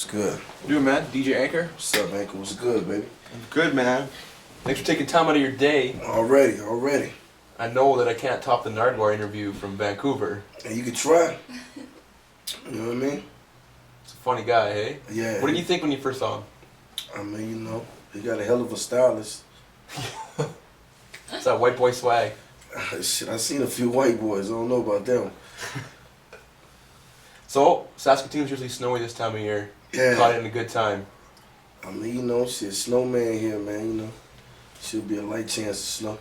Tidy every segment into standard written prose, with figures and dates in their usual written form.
What's good? What you doing, man? DJ Anchor? What's up, Anchor? What's good, baby? I'm good, man. Thanks for taking time out of your day. Already. I know that I can't top the Nardwar interview from Vancouver. And you can try. You know what I mean? It's a funny guy, hey? Yeah. What did you think when you first saw him? I mean, you know, he got a hell of a stylist. It's that white boy swag. Shit, I seen a few white boys. I don't know about them. So, Saskatoon's usually snowy this time of year. Yeah. Caught it in a good time. I mean, you know, shit, snowman here, man, you know. Should be a light chance of snow.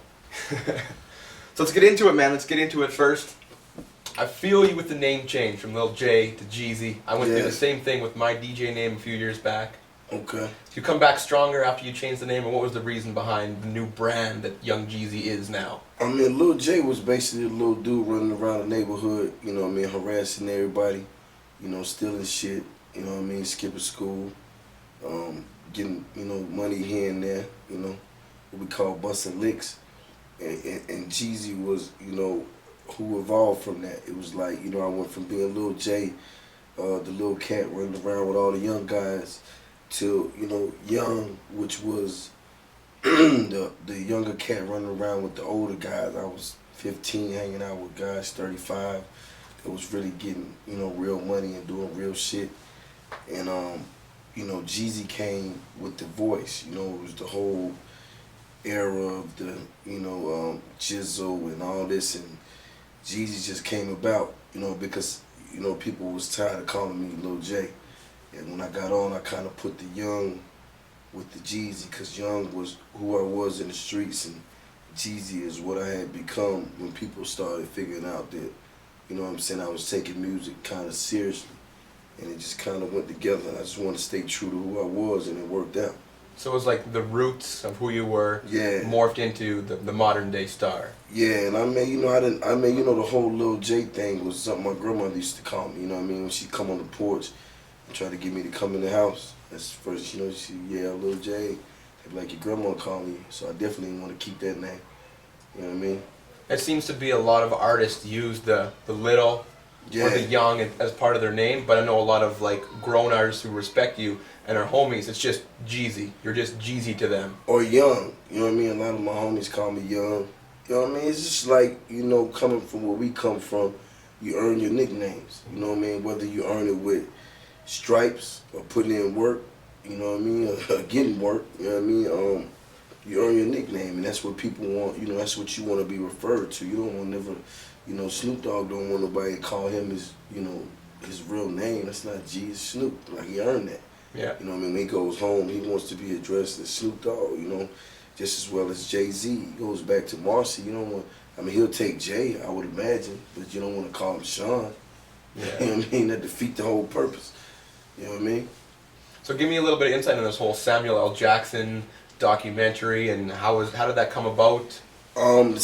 So let's get into it, man. Let's get into it first. I feel you with the name change from Lil J to Jeezy. I went through the same thing with my DJ name a few years back. Okay. Did you come back stronger after you changed the name, and what was the reason behind the new brand that Young Jeezy is now? I mean, Lil J was basically a little dude running around the neighborhood, you know what I mean, harassing everybody, you know, stealing shit, you know what I mean, skipping school, getting, you know, money here and there, you know, what we call busting licks. And Jeezy was, you know, who evolved from that. It was like, you know, I went from being Lil J, the little cat running around with all the young guys, to, you know, Young, which was the younger cat running around with the older guys. I was 15 hanging out with guys 35 that was really getting, you know, real money and doing real shit. And, you know, Jeezy came with the voice. You know, it was the whole era of the, you know, Jizzle and all this, and Jeezy just came about, you know, because, you know, people was tired of calling me Lil J. And when I got on, I kind of put the Young with the Jeezy, because Young was who I was in the streets, and Jeezy is what I had become when people started figuring out that, you know what I'm saying, I was taking music kind of seriously. And it just kind of went together. I just wanted to stay true to who I was, and it worked out. So it was like the roots of who you were morphed into the modern day star. Yeah, and I mean, you know, you know, the whole Lil J thing was something my grandmother used to call me, you know what I mean? When she'd come on the porch and try to get me to come in the house. That's first, you know, she Lil J. They'd be like, your grandma called me, so I definitely want to keep that name. You know what I mean? It seems to be a lot of artists use the little or the young as part of their name, but I know a lot of like grown artists who respect you and are homies, it's just Jeezy. You're just Jeezy to them. Or Young, you know what I mean? A lot of my homies call me Young. You know what I mean? It's just like, you know, coming from where we come from, you earn your nicknames. You know what I mean? Whether you earn it with stripes or putting in work, you know what I mean, or getting work, you know what I mean, you earn your nickname, and that's what people want, you know, that's what you want to be referred to. You don't want never, you know, Snoop Dogg don't want nobody to call him his, you know, his real name. That's not G, it's Snoop. Like, he earned that. Yeah. You know what I mean? When he goes home, he wants to be addressed as Snoop Dogg, you know, just as well as Jay-Z. He goes back to Marcy, you don't want, I mean, he'll take Jay, I would imagine, but you don't want to call him Sean. Yeah. You know what I mean? That defeat the whole purpose. You know what I mean? So give me a little bit of insight on this whole Samuel L. Jackson documentary, and how did that come about? I mean,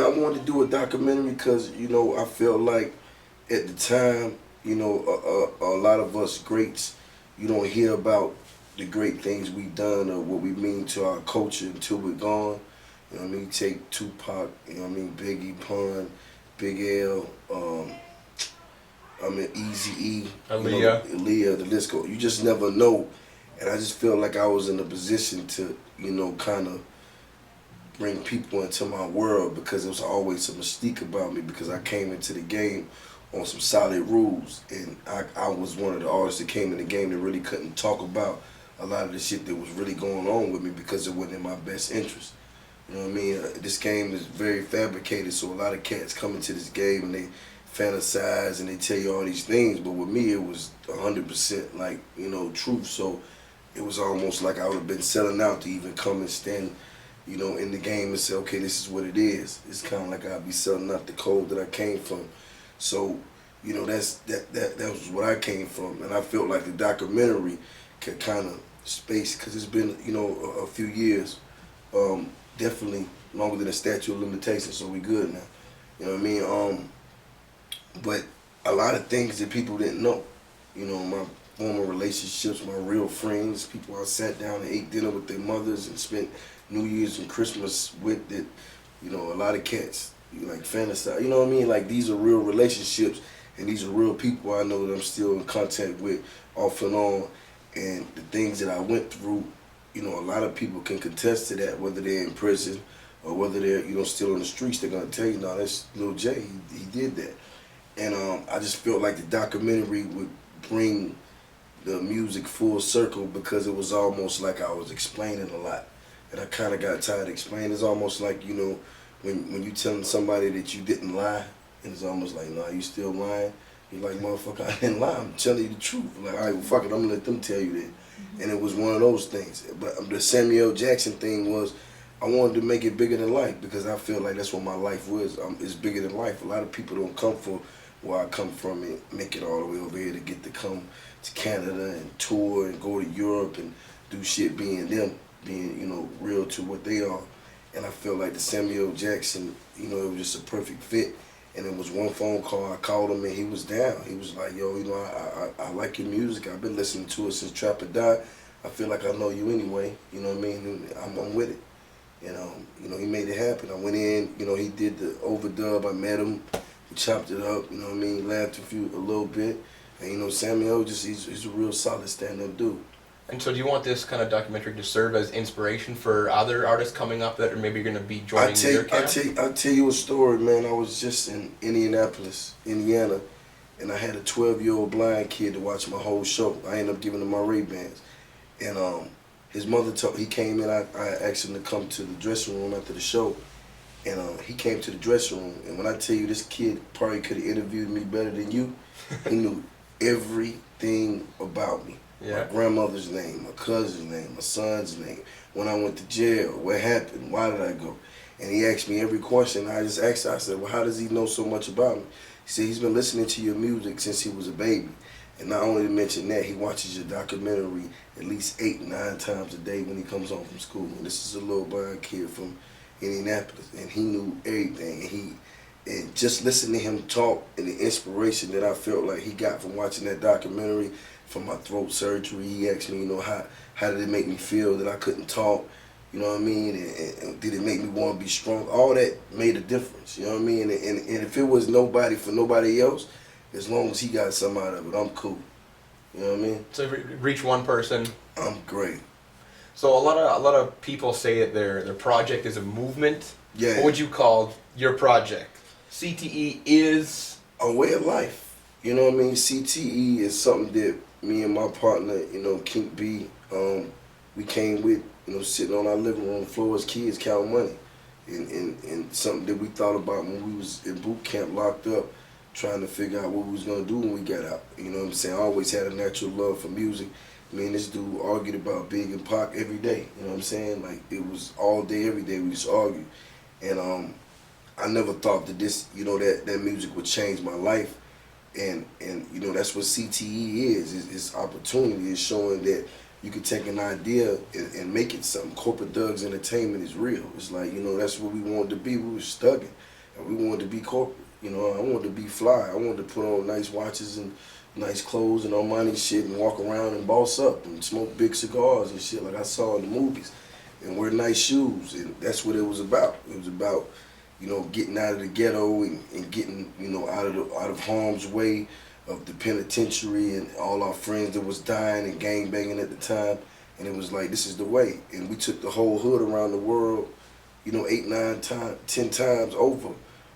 I wanted to do a documentary because, you know, I felt like at the time, you know, a lot of us greats, you don't hear about the great things we've done or what we mean to our culture until we're gone. You know what I mean? Take Tupac, you know what I mean, Biggie, Pun, Big L, I mean, Eazy-E, Aaliyah, the list goes. You just never know. And I just feel like I was in a position to, you know, kind of bring people into my world, because there was always a mystique about me, because I came into the game on some solid rules. And I was one of the artists that came in the game that really couldn't talk about a lot of the shit that was really going on with me, because it wasn't in my best interest. You know what I mean? This game is very fabricated, so a lot of cats come into this game and they fantasize and they tell you all these things, but with me it was 100% like, you know, truth. So it was almost like I would have been selling out to even come and stand, you know, in the game and say, okay, this is what it is. It's kind of like I'd be selling out the code that I came from. So, you know, that was what I came from, and I felt like the documentary could kind of space, because it's been, you know, a few years, definitely longer than the statute of limitations, so we good now. You know what I mean? But a lot of things that people didn't know, you know, my former relationships, my real friends, people I sat down and ate dinner with their mothers and spent New Year's and Christmas with, that, you know, a lot of cats, you like fantasize, you know what I mean? Like, these are real relationships, and these are real people I know that I'm still in contact with off and on. and the things that I went through, you know, a lot of people can contest to that, whether they're in prison or whether they're, you know, still on the streets. They're gonna tell you, no, that's Lil J. He did that, and I just felt like the documentary would bring the music full circle because it was almost like I was explaining a lot, and I kind of got tired of explaining. It's almost like, you know, when you telling somebody that you didn't lie, and it's almost like, nah, you still lying. You're like, motherfucker, I didn't lie. I'm telling you the truth. Like, all right, well, fuck it, I'm gonna let them tell you that. And it was one of those things. But the Samuel Jackson thing was, I wanted to make it bigger than life because I feel like that's what my life was. It's bigger than life. A lot of people don't come from where I come from and make it all the way over here to get to come to Canada and tour and go to Europe and do shit being them, being, you know, real to what they are. And I feel like the Samuel Jackson, you know, it was just a perfect fit. And it was one phone call, I called him and he was down. He was like, yo, you know, I like your music. I've been listening to it since Trap or Die. I feel like I know you anyway, you know what I mean? And I'm with it. And, you know, he made it happen. I went in, you know, he did the overdub. I met him. We chopped it up, you know what I mean? Laughed a little bit. And, you know, Samuel, he's a real solid stand-up dude. And so do you want this kind of documentary to serve as inspiration for other artists coming up that are maybe going to be joining your camp? I'll tell you a story, man. I was just in Indianapolis, Indiana, and I had a 12-year-old blind kid to watch my whole show. I ended up giving him my Ray-Bans. And his mother he came in, I asked him to come to the dressing room after the show. And he came to the dressing room, and when I tell you this kid probably could have interviewed me better than you, he knew everything about me. Yeah. My grandmother's name, my cousin's name, my son's name, when I went to jail, what happened, why did I go? And he asked me every question. I just asked him, I said, well, how does he know so much about me? He said, he's been listening to your music since he was a baby. And not only to mention that, he watches your documentary at least 8, 9 times a day when he comes home from school. And this is a little blind kid from Indianapolis, and he knew everything. And just listening to him talk and the inspiration that I felt like he got from watching that documentary, from my throat surgery, he asked me, you know, how did it make me feel that I couldn't talk, you know what I mean, and did it make me want to be strong? All that made a difference, you know what I mean, and if it was nobody for nobody else, as long as he got some out of it, I'm cool, you know what I mean? So reach one person. I'm great. So a lot of people say that their project is a movement. Yeah. What would you call your project? CTE is a way of life. You know what I mean? CTE is something that me and my partner, you know, King B, we came with, you know, sitting on our living room floor as kids counting money. And something that we thought about when we was in boot camp locked up, trying to figure out what we was going to do when we got out. You know what I'm saying? I always had a natural love for music. Me and this dude argued about Big and Pac every day. You know what I'm saying? Like, it was all day, every day we just argued. And I never thought that this, you know, that music would change my life. And you know, that's what CTE is. It's opportunity. It's showing that you can take an idea and make it something. Corporate Thugs Entertainment is real. It's like, you know, that's what we wanted to be. We was stugging. And we wanted to be corporate. You know, I wanted to be fly. I wanted to put on nice watches and nice clothes and Armani shit and walk around and boss up and smoke big cigars and shit like I saw in the movies and wear nice shoes. And that's what it was about. It was about, you know, getting out of the ghetto and getting, you know, out of harm's way of the penitentiary and all our friends that was dying and gang banging at the time. And it was like, this is the way. And we took the whole hood around the world, you know, 8, 9 times, 10 times over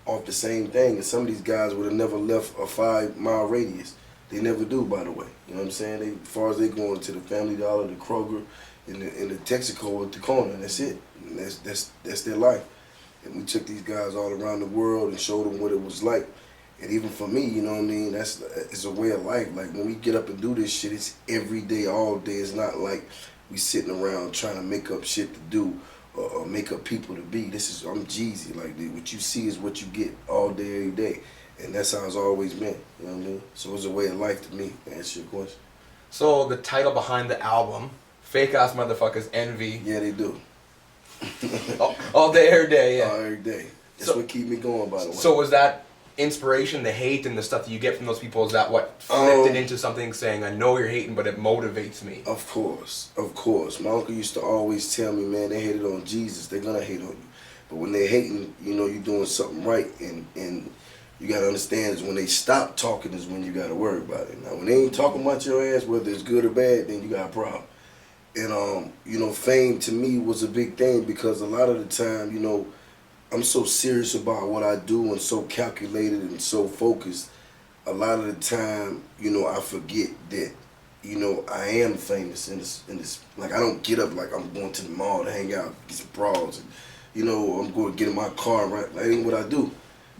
off the same thing. And some of these guys would have never left a 5-mile radius. They never do, by the way. You know what I'm saying? As far as they going to the Family Dollar, the Kroger, and the Texaco at the corner, and that's it. And that's their life. And we took these guys all around the world and showed them what it was like. And even for me, you know what I mean, it's a way of life. Like, when we get up and do this shit, it's every day, all day. It's not like we sitting around trying to make up shit to do or make up people to be. I'm Jeezy. Like, what you see is what you get all day, every day. And that's how it's always been, you know what I mean? So it's a way of life to me, to answer your question. So the title behind the album, Fake Ass Motherfuckers Envy. Yeah, they do. all day, every day, yeah. Every day. That's what keep me going, by the way. So was that inspiration, the hate and the stuff that you get from those people, is that what flipped it into something saying, I know you're hating, but it motivates me? Of course. My uncle used to always tell me, man, they hated on Jesus, they're gonna hate on you. But when they're hating, you know, you're doing something right, and you gotta understand is when they stop talking is when you gotta worry about it. Now when they ain't talking about your ass, whether it's good or bad, then you got a problem. And you know, fame to me was a big thing because a lot of the time, you know, I'm so serious about what I do and so calculated and so focused. A lot of the time, you know, I forget that, you know, I am famous in this. Like I don't get up like I'm going to the mall to hang out, get some bras, and you know, I'm going to get in my car. Right, that ain't what I do.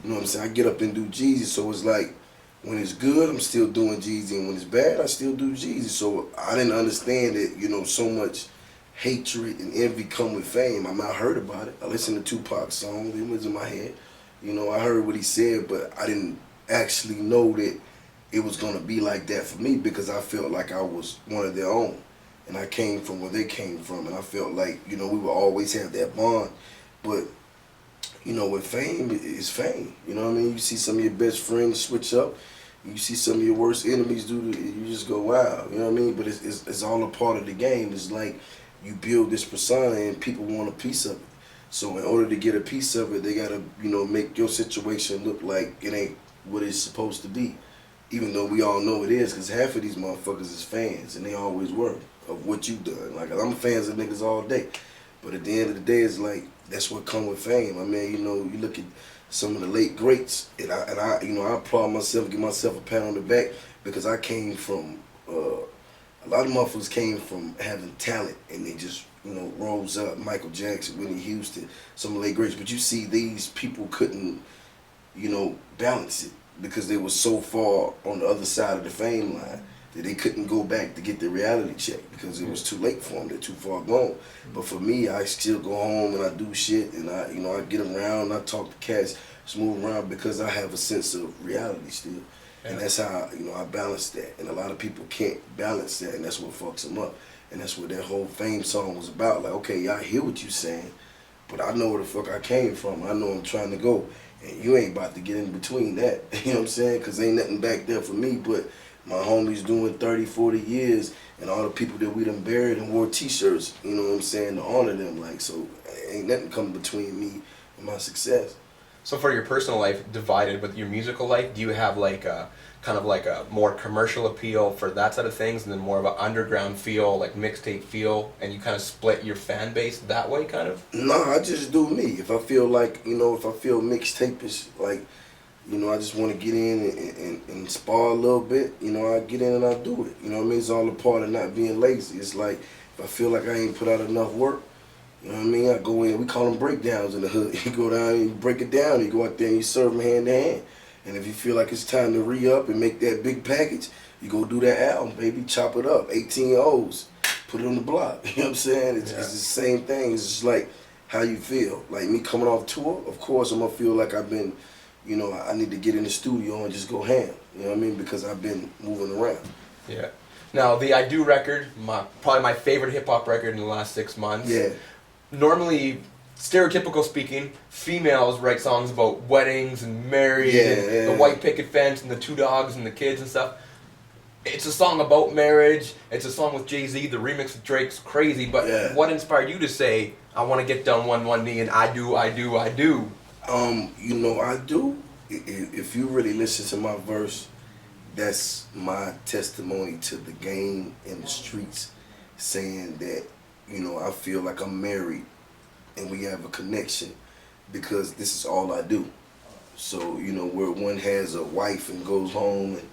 You know what I'm saying? I get up and do Jeezy. So it's like when it's good, I'm still doing Jeezy, and when it's bad, I still do Jeezy. So I didn't understand that, you know, so much hatred and envy come with fame. I mean, I heard about it. I listened to Tupac's song. It was in my head. You know, I heard what he said, but I didn't actually know that it was going to be like that for me because I felt like I was one of their own. And I came from where they came from. And I felt like, you know, we would always have that bond. But, you know, with fame, it's fame. You know what I mean? You see some of your best friends switch up. You see some of your worst enemies do it. You just go, wow. You know what I mean? But it's all a part of the game. It's like you build this persona and people want a piece of it. So in order to get a piece of it, they got to, you know, make your situation look like it ain't what it's supposed to be. Even though we all know it is, because half of these motherfuckers is fans, and they always were, of what you done. Like, I'm fans of niggas all day. But at the end of the day, it's like, that's what come with fame. I mean, you know, you look at some of the late greats, and I you know, I applaud myself, give myself a pat on the back, because I came from, a lot of motherfuckers came from having talent, and they just, you know, rose up. Michael Jackson, Whitney Houston, some of the late greats. But you see, these people couldn't, you know, balance it because they were so far on the other side of the fame line that they couldn't go back to get the reality check because it was too late for them. They're too far gone. But for me, I still go home and I do shit and I, you know, I get around, I talk to cats, just move around because I have a sense of reality still. Yeah. And that's how, you know, I balance that. And a lot of people can't balance that, and that's what fucks them up. And that's what that whole fame song was about. Like, okay, I hear what you're saying, but I know where the fuck I came from. I know I'm trying to go. And you ain't about to get in between that. You know what I'm saying? Because ain't nothing back there for me, but my homies doing 30, 40 years, and all the people that we done buried and wore t-shirts, you know what I'm saying, to honor them. Like, so ain't nothing coming between me and my success. So for your personal life divided with your musical life, do you have like a kind of like a more commercial appeal for that side of things and then more of an underground feel, like mixtape feel, and you kind of split your fan base that way kind of? No, I just do me. If I feel like, you know, if I feel mixtape is like, you know, I just want to get in and spar a little bit, you know, I get in and I do it. You know what I mean? It's all a part of not being lazy. It's like, if I feel like I ain't put out enough work, you know what I mean? I go in, we call them breakdowns in the hood. You go down and you break it down, you go out there and you serve them hand to hand. And if you feel like it's time to re-up and make that big package, you go do that album, baby, chop it up, 18 O's, put it on the block. You know what I'm saying? It's the same thing. It's just like how you feel. Like me coming off tour, of course I'm going to feel like I've been, you know, I need to get in the studio and just go ham. You know what I mean? Because I've been moving around. Yeah. Now, the I Do record, probably my favorite hip-hop record in the last 6 months. Yeah. Normally, stereotypical speaking, females write songs about weddings and marriage and the white picket fence and the two dogs and the kids and stuff. It's a song about marriage. It's a song with Jay-Z. The remix with Drake's crazy. But what inspired you to say, I want to get down on one knee and I do, I do, I do? You know, I do. If you really listen to my verse, that's my testimony to the game and the streets, saying that, you know, I feel like I'm married and we have a connection because this is all I do. So, you know, where one has a wife and goes home and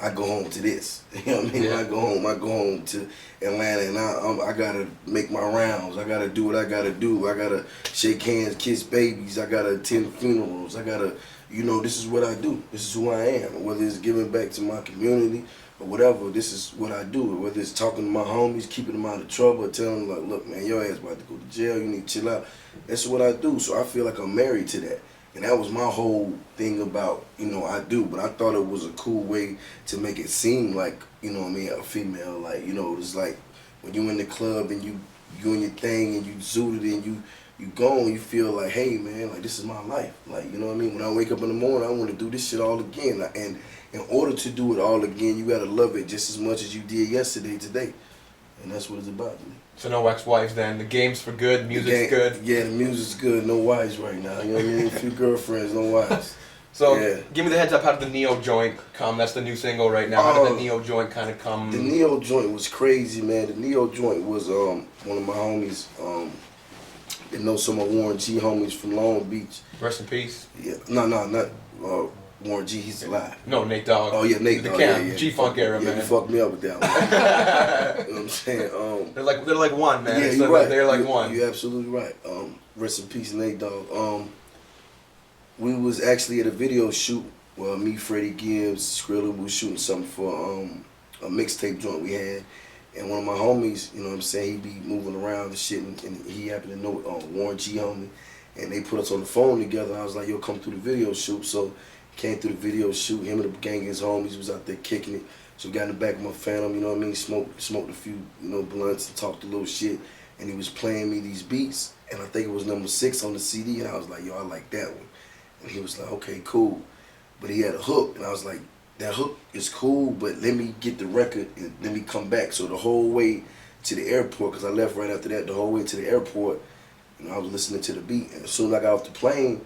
I go home to this. You know what I mean? Yeah. When I go home to Atlanta and I gotta make my rounds. I gotta do what I gotta do. I gotta shake hands, kiss babies. I gotta attend funerals. I gotta, you know, this is what I do. This is who I am. Whether it's giving back to my community or whatever, this is what I do. Whether it's talking to my homies, keeping them out of trouble, or telling them, like, look, man, your ass about to go to jail. You need to chill out. That's what I do. So I feel like I'm married to that. And that was my whole thing about, you know, I do. But I thought it was a cool way to make it seem like, you know what I mean, a female. Like, you know, it's like when you in the club and you doing your thing and you zooted and you gone, you feel like, hey, man, like, this is my life. Like, you know what I mean? When I wake up in the morning, I want to do this shit all again. And in order to do it all again, you got to love it just as much as you did yesterday, today. And that's what it's about to me. So no ex-wives then. The game's for good, music's good. Yeah, the music's good. No wives right now. You know what I mean? A few girlfriends, no wives. So Yeah. give me the heads up. How did the Neo joint come? That's the new single right now. How did the Neo joint kind of come? The Neo joint was crazy, man. The Neo joint was one of my homies. They know some of Warren G homies from Long Beach. Rest in peace. Yeah, no, not Warren G. He's alive. No, Nate Dogg. Oh yeah, Nate Dogg. Yeah. G-Funk era, yeah, man. you fucked me up with that one. You know what I'm saying? They're like one, man. Yeah, It's you're like, right. They're like one. You're absolutely right. Rest in peace, Nate Dogg. We was actually at a video shoot. Well, me, Freddie Gibbs, Skrilla, we was shooting something for a mixtape joint we had. And one of my homies, you know what I'm saying, he be moving around and shit, and he happened to know Warren G homie. And they put us on the phone together. I was like, yo, come through the video shoot. So he came through the video shoot. Him and the gang of his homies was out there kicking it. So we got in the back of my Phantom, you know what I mean, smoked a few, blunts and talked a little shit. And he was playing me these beats. And I think it was number 6 on the CD. And I was like, yo, I like that one. And he was like, okay, cool. But he had a hook. And I was like, that hook is cool, but let me get the record and let me come back. So the whole way to the airport, because I left right after that, the whole way to the airport, I was listening to the beat. And as soon as I got off the plane,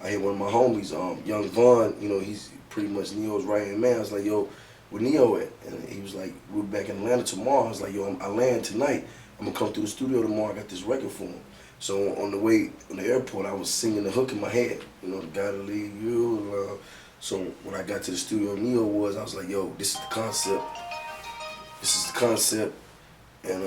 I hit one of my homies, Young Vaughn, he's pretty much Neo's right-hand man. I was like, yo, where Neo at? And he was like, we're back in Atlanta tomorrow. I was like, yo, I land tonight. I'm gonna come through the studio tomorrow. I got this record for him. So on the way in the airport, I was singing the hook in my head. Gotta leave you alone. So when I got to the studio, Neo I was like, yo, this is the concept. This is the concept. And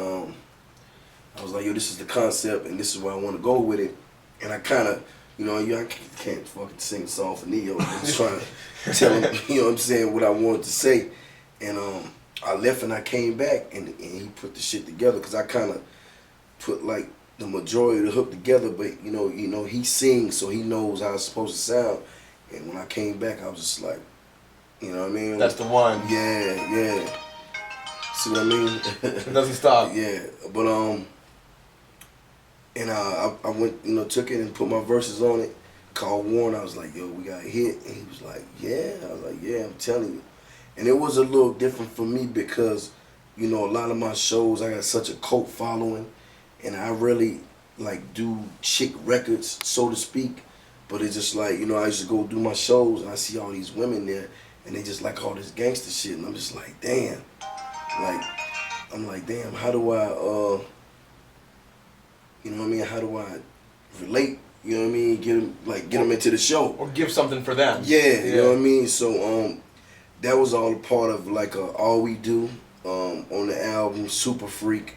I was like, yo, this is the concept, and this is where I want to go with it. And I kind of, I can't fucking sing a song for Neo. I'm just trying to tell him, what I'm saying, what I wanted to say. And I left and I came back, and he put the shit together, because I kind of put, like, the majority of the hook together, but, he sings, so he knows how it's supposed to sound. And when I came back, I was just like, you know what I mean? That's the one. Yeah. See what I mean? It doesn't stop. Yeah, but and I went, took it and put my verses on it. Called Warren. I was like, yo, we got a hit, and he was like, yeah. I was like, yeah, I'm telling you. And it was a little different for me because, a lot of my shows, I got such a cult following, and I really do chick records, so to speak. But it's just like, I used to go do my shows and I see all these women there and they just like all this gangster shit, and I'm just like, damn. Damn, how do I, how do I relate, get them into the show. Or give something for them. Yeah, you know what I mean? So that was all a part of All We Do on the album, Super Freak.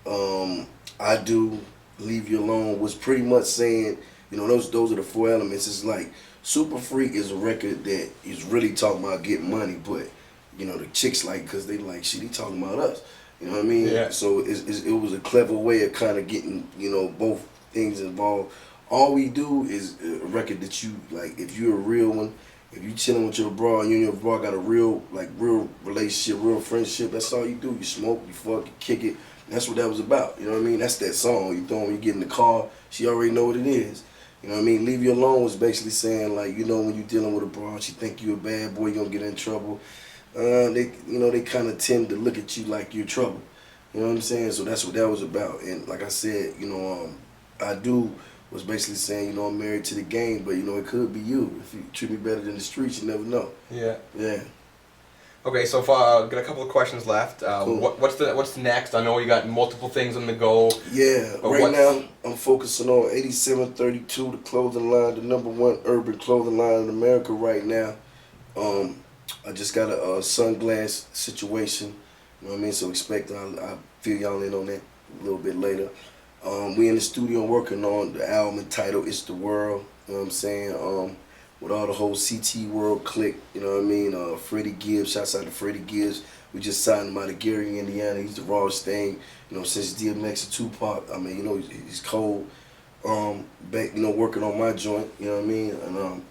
I Do, Leave You Alone was pretty much saying, those are the 4 elements. It's like Super Freak is a record that is really talking about getting money, but the chicks because they like, shit, he talking about us. You know what I mean? Yeah. So it was a clever way of kind of getting both things involved. All We Do is a record that you if you're a real one, if you chilling with your bro and you and your bro got a real relationship, real friendship, that's all you do. You smoke, you fuck, you kick it. That's what that was about. You know what I mean? That's that song. You throw when you get in the car, she already know what it is. You know what I mean? Leave You Alone was basically saying when you dealing with a broad, she think you a bad boy, you gonna get in trouble. They kind of tend to look at you like you're trouble. You know what I'm saying? So that's what that was about. And like I said, I Do was basically saying, I'm married to the game, but it could be you. If you treat me better than the streets, you never know. Yeah. Yeah. Okay, so far, got a couple of questions left. Cool. What's next? I know you got multiple things on the go. Yeah, right now I'm focusing on 8732, the clothing line, the #1 urban clothing line in America right now. I just got a sunglass situation, you know what I mean? So expect I'll fill y'all in on that a little bit later. We in the studio working on the album entitled It's the World, you know what I'm saying? With all the whole CT World clique, you know what I mean? Freddie Gibbs, shouts out to Freddie Gibbs. We just signed him out of Gary, Indiana. He's the rawest thing, since DMX and Tupac. I mean, he's cold. Back, working on my joint, you know what I mean? And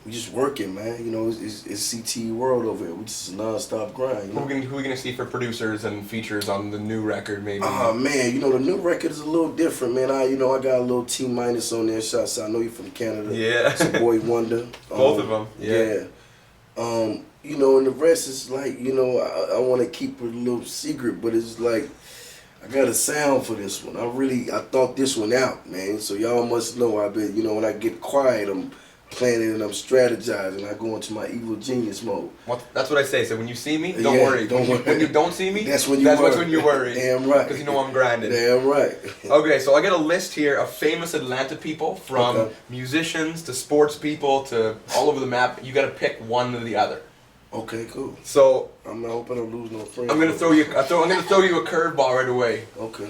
we just working, man. It's CT World over here. We just a non-stop grind. Who we gonna see for producers and features on the new record, maybe? Man, the new record is a little different, man. I got a little T- on there. Shouts out. I know you from Canada. Yeah. It's your boy Wonder. Both of them. Yeah. And the rest is I want to keep it a little secret, but it's I got a sound for this one. I thought this one out, man. So y'all must know. When I get quiet, planning and I'm strategizing. I go into my evil genius mode. That's what I say. So when you see me, don't Yeah, worry. don't worry. When you don't see me, that's when you worry. Damn right. Because you know I'm grinding. Damn right. Okay, so I got a list here of famous Atlanta people, from musicians to sports people to all over the map. You got to pick one or the other. Okay, cool. So I'm not hoping I don't lose no friends. I'm gonna throw you a curveball right away. Okay.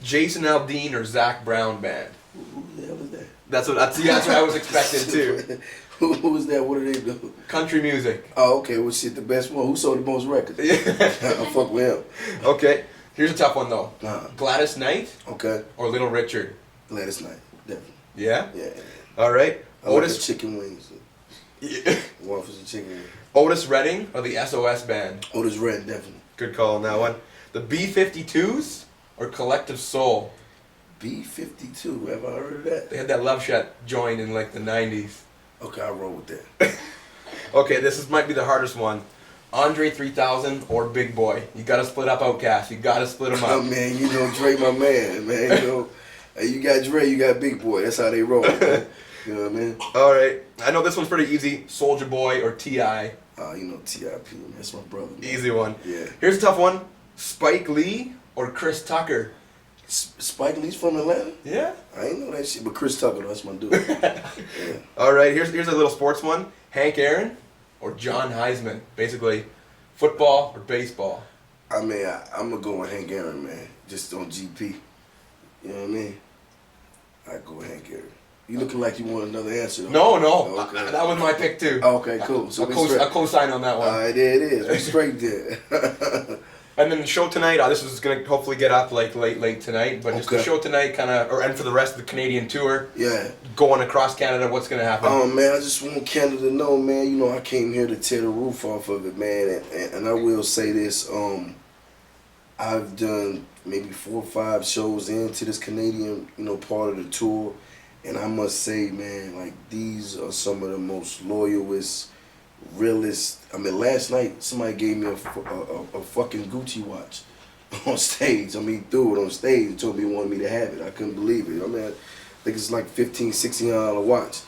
Jason Aldean or Zach Brown band? Who the hell is that? That's the answer I was expecting too. Who is that? What do they do? Country music. Oh, okay. Well, shit, the best one. Who sold the most records? I fuck with him. Okay. Here's a tough one though. Gladys Knight. Okay. Or Little Richard. Gladys Knight, definitely. Yeah. Yeah. All right. I like the chicken wings. Yeah. One for the chicken wings. Otis Redding or the SOS band? Otis Redding, definitely. Good call on that one. The B-52s or Collective Soul? B-52, have I heard of that? They had that Love Shot joint in like the 90s. Okay, I'll roll with that. Okay, might be the hardest one. Andre 3000 or Big Boy? You gotta split up Outkast. You gotta split them Oh up. man, you know Dre my man, man. You know, you got Dre, you got Big Boy. That's how they roll, man. You know what I mean? All right. I know this one's pretty easy. Soulja Boy or T.I.? You know T.I.P. Man. That's my brother. Man. Easy one. Yeah. Here's a tough one. Spike Lee or Chris Tucker? Spike Lee's from Atlanta? Yeah. I ain't know that shit, but Chris Tucker, that's my dude. Yeah. All right, here's a little sports one. Hank Aaron or John Heisman? Basically, football or baseball? I mean, I'm going to go with Hank Aaron, man. Just on GP. You know what I mean? I go with Hank Aaron. You looking like you want another answer, though. No. Oh, okay. That was my pick, too. Okay, cool. So I co-sign on that one. All right, there it is. We straight there. And then the show tonight, this is going to hopefully get up like late tonight, but just the show tonight and for the rest of the Canadian tour. Yeah. Going across Canada, what's going to happen? Oh, man, I just want Canada to know, man, you know, I came here to tear the roof off of it, man, and I will say this, I've done maybe 4 or 5 shows into this Canadian, you know, part of the tour, and I must say, man, like, these are some of the most loyalist, realist. I mean, last night somebody gave me a fucking Gucci watch on stage. I mean, threw it on stage and told me he wanted me to have it. I couldn't believe it. I mean, I think it's like $15, $16 watch.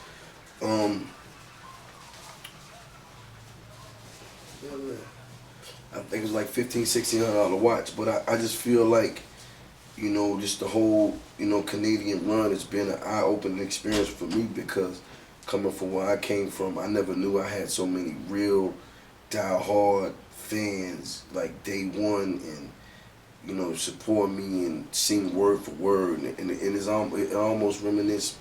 I think it was like $15, $16 watch. But I just feel like, you know, just the whole, you know, Canadian run has been an eye-opening experience for me, because coming from where I came from, I never knew I had so many real die-hard fans, like day one, and, you know, support me and sing word for word. And it almost reminisce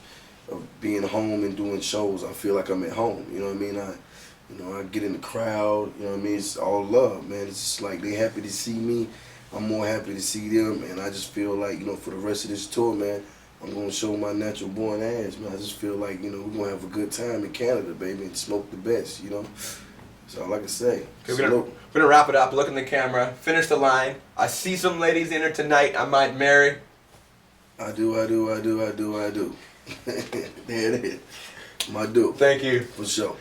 of being home and doing shows. I feel like I'm at home, you know what I mean? I get in the crowd, you know what I mean? It's all love, man. It's just like they happy to see me. I'm more happy to see them, and I just feel like, you know, for the rest of this tour, man, I'm going to show my natural born ass, man. I just feel like, you know, we're going to have a good time in Canada, baby, and smoke the best, you know? That's all I can say. Okay, we're gonna wrap it up. Look in the camera. Finish the line. I see some ladies in here tonight I might marry. I do. There it is. My dude. Thank you. For sure.